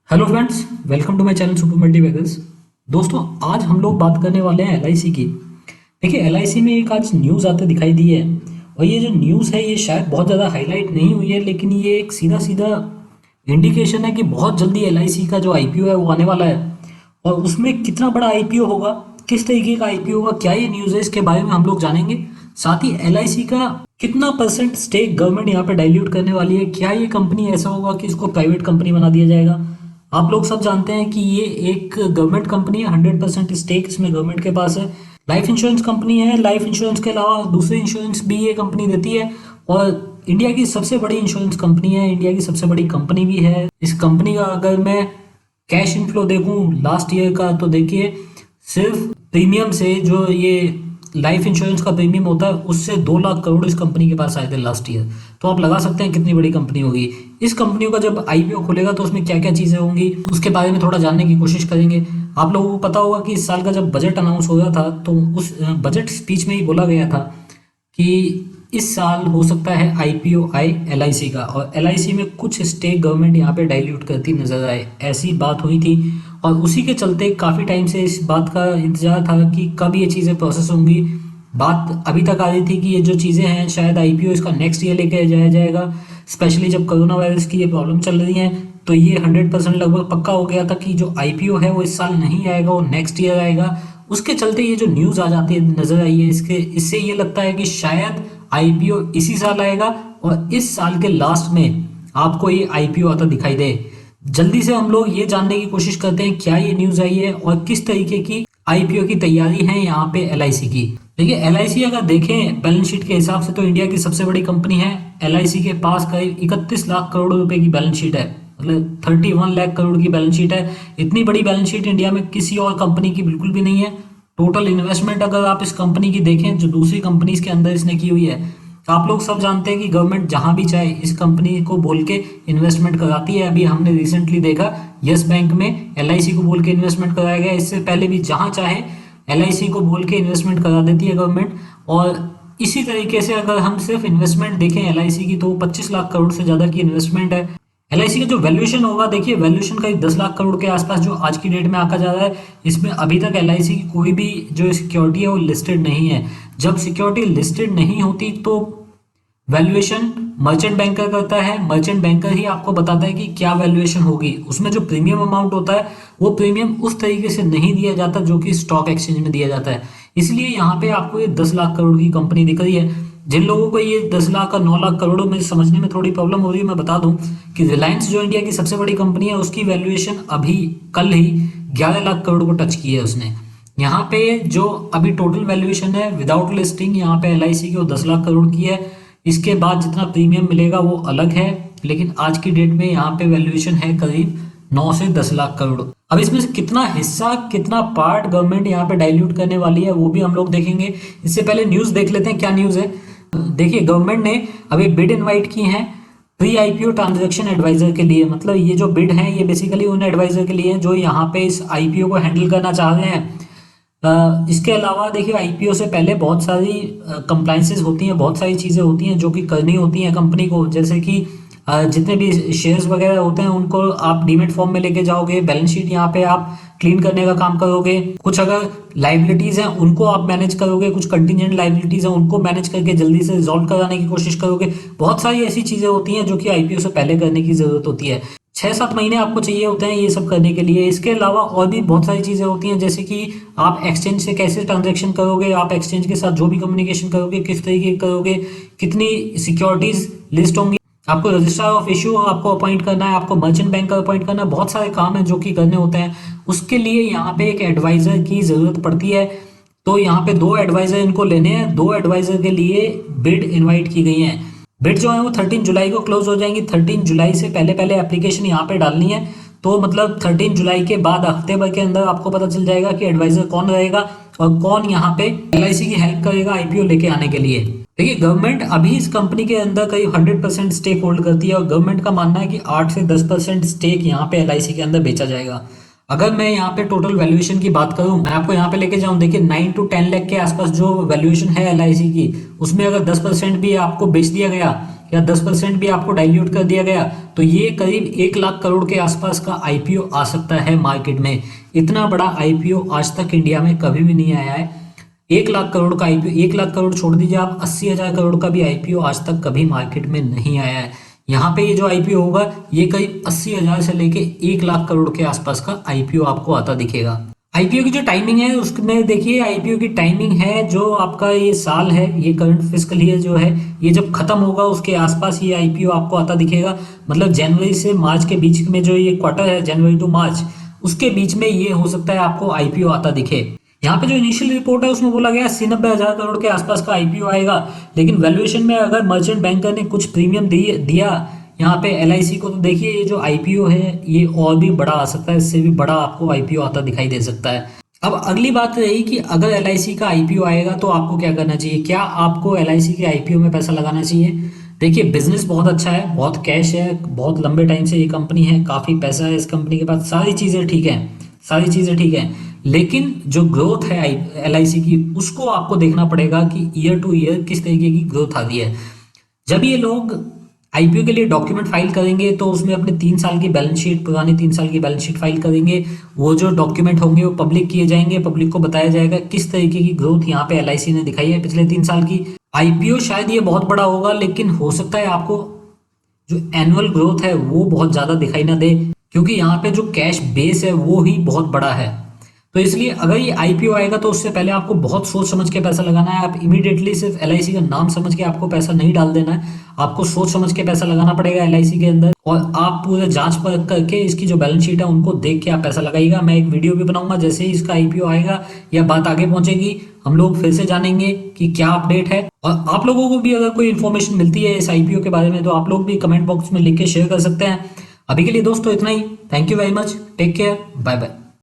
Hello friends, welcome to my channel super multi vehicles. दोस्तों, आज हम लोग बात करने वाले हैं एलआईसी की। देखिए, एलआईसी में एक आज न्यूज़ आते दिखाई दी है और ये जो न्यूज़ है ये शायद बहुत ज़्यादा हाईलाइट नहीं हुई है, लेकिन ये एक सीधा सीधा इंडिकेशन है कि बहुत जल्दी एलआईसी का जो आईपीओ है वो आने वाला है। और उसमें कितना बड़ा आईपीओ होगा, किस तरीके का आईपीओ होगा, क्या ये न्यूज़ है, इसके बारे में हम लोग जानेंगे। साथ ही एलआईसी का कितना परसेंट स्टेक गवर्नमेंट यहाँ पे डाइल्यूट करने वाली है, क्या ये कंपनी ऐसा होगा कि इसको प्राइवेट कंपनी बना दिया जाएगा। आप लोग सब जानते हैं कि ये एक गवर्नमेंट कंपनी है, 100% स्टेक इसमें गवर्नमेंट के पास है। लाइफ इंश्योरेंस कंपनी है, लाइफ इंश्योरेंस के अलावा दूसरे इंश्योरेंस भी ये कंपनी देती है और इंडिया की सबसे बड़ी इंश्योरेंस कंपनी है, इंडिया की सबसे बड़ी कंपनी भी है। इस कंपनी का अगर मैं कैश इनफ्लो देखूं लास्ट ईयर का, तो देखिए सिर्फ प्रीमियम से जो ये लाइफ इंश्योरेंस का प्रीमियम होता है उससे 2 लाख करोड़ इस कंपनी के पास आए थे लास्ट ईयर। तो आप लगा सकते हैं कितनी बड़ी कंपनी होगी। इस कंपनियों का जब आईपीओ खुलेगा तो उसमें क्या क्या चीज़ें होंगी उसके बारे में थोड़ा जानने की कोशिश करेंगे। आप लोगों को पता होगा कि इस साल का जब बजट अनाउंस हो रहा था तो उस बजट स्पीच में ही बोला गया था कि इस साल हो सकता है आईपीओ आए एलआईसी का, और एलआईसी में कुछ स्टेक गवर्नमेंट यहाँ पे डाइल्यूट करती नजर आए, ऐसी बात हुई थी। और उसी के चलते काफ़ी टाइम से इस बात का इंतजार था कि कब ये चीज़ें प्रोसेस होंगी। बात अभी तक आ रही थी कि ये जो चीज़ें हैं शायद आईपीओ इसका नेक्स्ट ईयर लेके जाया जाएगा, स्पेशली जब कोरोना वायरस की ये प्रॉब्लम चल रही है। तो ये 100% लगभग पक्का हो गया था कि जो आईपीओ है वो इस साल नहीं आएगा, वो नेक्स्ट ईयर आएगा। उसके चलते ये जो न्यूज़ आ जाती है नज़र आई है, इससे ये लगता है कि शायद आईपीओ इसी साल आएगा और इस साल के लास्ट में आपको ये आईपीओ आता दिखाई दे। जल्दी से हम लोग ये जानने की कोशिश करते हैं क्या ये न्यूज़ आई है और किस तरीके की आईपीओ की तैयारी है यहाँ पे एलआईसी की। देखिए, एलआईसी अगर देखें बैलेंस शीट के हिसाब से तो इंडिया की सबसे बड़ी कंपनी है। एलआईसी के पास करीब 31 लाख करोड़ रुपए की बैलेंस शीट है, मतलब 31 लाख करोड़ की बैलेंस शीट है। इतनी बड़ी बैलेंस शीट इंडिया में किसी और कंपनी की बिल्कुल भी नहीं है। टोटल इन्वेस्टमेंट अगर आप इस कंपनी की देखें जो दूसरी कंपनीज के अंदर इसने की हुई है, तो आप लोग सब जानते हैं कि गवर्नमेंट जहां भी चाहे इस कंपनी को बोल के इन्वेस्टमेंट कराती है। अभी हमने रिसेंटली देखा यस बैंक में एलआईसी को बोल के इन्वेस्टमेंट कराया गया। इससे पहले भी जहां चाहे एलआईसी को बोल के इन्वेस्टमेंट करा देती है गवर्नमेंट। और इसी तरीके से अगर हम सिर्फ इन्वेस्टमेंट देखें एलआईसी की, तो 25 लाख करोड़ से ज़्यादा की इन्वेस्टमेंट है। एलआईसी का जो वैल्यूएशन होगा, देखिए वैल्यूएशन का 10 लाख करोड़ के आसपास जो आज की डेट में आका जा रहा है। इसमें अभी तक एलआईसी की कोई भी जो सिक्योरिटी है वो लिस्टेड नहीं है। जब सिक्योरिटी लिस्टेड नहीं होती तो वैल्यूएशन मर्चेंट बैंकर करता है। मर्चेंट बैंकर ही आपको बताता है कि क्या वैल्यूएशन होगी। उसमें जो प्रीमियम अमाउंट होता है वो प्रीमियम उस तरीके से नहीं दिया जाता जो कि स्टॉक एक्सचेंज में दिया जाता है। इसलिए यहाँ पे आपको ये 10 लाख करोड़ की कंपनी दिख रही है। जिन लोगों को ये 10 लाख और 9 लाख करोड़ों में समझने में थोड़ी प्रॉब्लम हो रही है, मैं बता दूं कि रिलायंस जो इंडिया की सबसे बड़ी कंपनी है उसकी वैल्यूएशन अभी कल ही 11 लाख करोड़ को टच की है उसने। यहाँ पे जो अभी टोटल वैल्यूएशन है विदाउट लिस्टिंग यहाँ पे एलआईसी की वो 10 लाख करोड़ की है। इसके बाद जितना प्रीमियम मिलेगा वो अलग है, लेकिन आज की डेट में यहाँ पे वैल्यूएशन है करीब 9 से 10 लाख करोड़। अब इसमें से कितना हिस्सा, कितना पार्ट गवर्नमेंट यहाँ पे डाइल्यूट करने वाली है वो भी हम लोग देखेंगे। इससे पहले न्यूज़ देख लेते हैं क्या न्यूज़ है। देखिए, गवर्नमेंट ने अभी बिड इनवाइट की हैं प्री आईपीओ ट्रांजैक्शन एडवाइजर के लिए। मतलब ये जो बिड है ये बेसिकली उन एडवाइजर के लिए है जो यहाँ पे इस आईपीओ को हैंडल करना चाह रहे हैं। इसके अलावा देखिए, आईपीओ से पहले बहुत सारी कंप्लाइंसेस होती हैं, बहुत सारी चीज़ें होती हैं जो कि करनी होती हैं कंपनी को। जैसे कि जितने भी शेयर्स वगैरह होते हैं उनको आप डीमेट फॉर्म में लेके जाओगे, बैलेंस शीट यहाँ पे आप क्लीन करने का काम करोगे। कुछ अगर लाइबिलिटीज़ हैं उनको आप मैनेज करोगे, कुछ कंटिजेंट लाइबिलिटीज़ हैं उनको मैनेज करके जल्दी से रिजॉल्व कराने की कोशिश करोगे। बहुत सारी ऐसी चीज़ें होती हैं जो कि आईपीओ से पहले करने की ज़रूरत होती है। 6-7 महीने आपको चाहिए होते हैं ये सब करने के लिए। इसके अलावा और भी बहुत सारी चीज़ें होती हैं, जैसे कि आप एक्सचेंज से कैसे ट्रांजैक्शन करोगे, आप एक्सचेंज के साथ जो भी कम्युनिकेशन करोगे किस तरीके करोगे, कितनी सिक्योरिटीज लिस्ट होंगी, आपको रजिस्ट्रार ऑफ इशू आपको अपॉइंट करना है, आपको मर्चेंट बैंक अपॉइंट करना है। बहुत सारे काम हैं जो कि करने होते हैं। उसके लिए यहाँ पे एक एडवाइजर की ज़रूरत पड़ती है। तो यहाँ पे 2 एडवाइजर इनको लेने हैं। 2 एडवाइजर के लिए बिड इन्वाइट की गई हैं। बिड जो है वो 13 जुलाई को क्लोज हो जाएंगी। 13 जुलाई से पहले पहले एप्लीकेशन यहाँ पे डालनी है। तो मतलब 13 जुलाई के बाद हफ्ते भर के अंदर आपको पता चल जाएगा कि एडवाइजर कौन रहेगा और कौन यहाँ पे एलआईसी की हेल्प करेगा आईपीओ लेके आने के लिए। देखिए, गवर्नमेंट अभी इस कंपनी के अंदर करीब 100% स्टेक होल्ड करती है और गवर्नमेंट का मानना है कि 8 से 10% स्टेक यहाँ पे एलआईसी के अंदर बेचा जाएगा। अगर मैं यहाँ पे टोटल वैल्यूएशन की बात करूँ, मैं आपको यहाँ पे लेके जाऊँ, देखिए 9 to 10 लाख के आसपास जो वैल्यूएशन है एलआईसी की, उसमें अगर 10% भी आपको बेच दिया गया या 10% भी आपको डाइल्यूट कर दिया गया तो ये करीब 1 लाख करोड़ के आसपास का आईपीओ आ सकता है मार्केट में। इतना बड़ा आईपीओ आज तक इंडिया में कभी भी नहीं आया है। 1 लाख करोड़ का आईपीओ, 1 लाख करोड़ छोड़ दीजिए आप, 80,000 करोड़ का भी आईपीओ आज तक कभी मार्केट में नहीं आया है। यहाँ पे ये जो आईपीओ होगा ये करीब 80,000 से लेके 1 लाख करोड़ के आसपास का आईपीओ आपको आता दिखेगा। आईपीओ की जो टाइमिंग है उसमें देखिए, आईपीओ की टाइमिंग है जो आपका ये साल है, ये करंट फिस्कल ईयर जो है ये जब खत्म होगा उसके आसपास ये आईपीओ आपको आता दिखेगा। मतलब जनवरी से मार्च के बीच में जो ये क्वार्टर है, जनवरी टू मार्च, उसके बीच में ये हो सकता है आपको आईपीओ आता दिखे। यहाँ पे जो इनिशियल रिपोर्ट है उसमें बोला गया 80-90 हज़ार करोड़ के आसपास का आईपीओ आएगा, लेकिन वैल्यूएशन में अगर मर्चेंट बैंकर ने कुछ प्रीमियम दिया यहाँ पे एलआईसी को, तो देखिए ये जो आईपीओ है ये और भी बड़ा आ सकता है, इससे भी बड़ा आपको आईपीओ आता दिखाई दे सकता है। अब अगली बात रही कि अगर एलआईसी का आईपीओ आएगा तो आपको क्या करना चाहिए, क्या आपको एलआईसी के आईपीओ में पैसा लगाना चाहिए। देखिए बिजनेस बहुत अच्छा है, बहुत कैश है, बहुत लंबे टाइम से ये कंपनी है, काफ़ी पैसा है इस कंपनी के पास, सारी चीज़ें ठीक है, सारी चीज़ें ठीक है, लेकिन जो ग्रोथ है एलआईसी की उसको आपको देखना पड़ेगा कि ईयर टू ईयर किस तरीके की ग्रोथ आ रही है। जब ये लोग आईपीओ के लिए डॉक्यूमेंट फाइल करेंगे तो उसमें अपने 3 साल की बैलेंस शीट, पुरानी 3 साल की बैलेंस शीट फाइल करेंगे। वो जो डॉक्यूमेंट होंगे वो पब्लिक किए जाएंगे, पब्लिक को बताया जाएगा किस तरीके की ग्रोथ यहाँ पे एलआईसी ने दिखाई है पिछले 3 साल की। आईपीओ शायद ये बहुत बड़ा होगा, लेकिन हो सकता है आपको जो एनुअल ग्रोथ है वो बहुत ज़्यादा दिखाई ना दे, क्योंकि यहाँ पे जो कैश बेस है वो ही बहुत बड़ा है। तो इसलिए अगर ये आईपीओ आएगा तो उससे पहले आपको बहुत सोच समझ के पैसा लगाना है। आप इमीडिएटली सिर्फ एलआईसी का नाम समझ के आपको पैसा नहीं डाल देना है, आपको सोच समझ के पैसा लगाना पड़ेगा एलआईसी के अंदर, और आप पूरे जांच परख करके इसकी जो बैलेंस शीट है उनको देख के आप पैसा लगाइएगा। मैं एक वीडियो भी बनाऊंगा जैसे ही इसका आईपीओ आएगा या बात आगे पहुंचेगी, हम लोग फिर से जानेंगे कि क्या अपडेट है। और आप लोगों को भी अगर कोई इन्फॉर्मेशन मिलती है इस आईपीओ के बारे में तो आप लोग भी कमेंट बॉक्स में लिख के शेयर कर सकते हैं। अभी के लिए दोस्तों इतना ही। Thank you very much, take care, bye bye.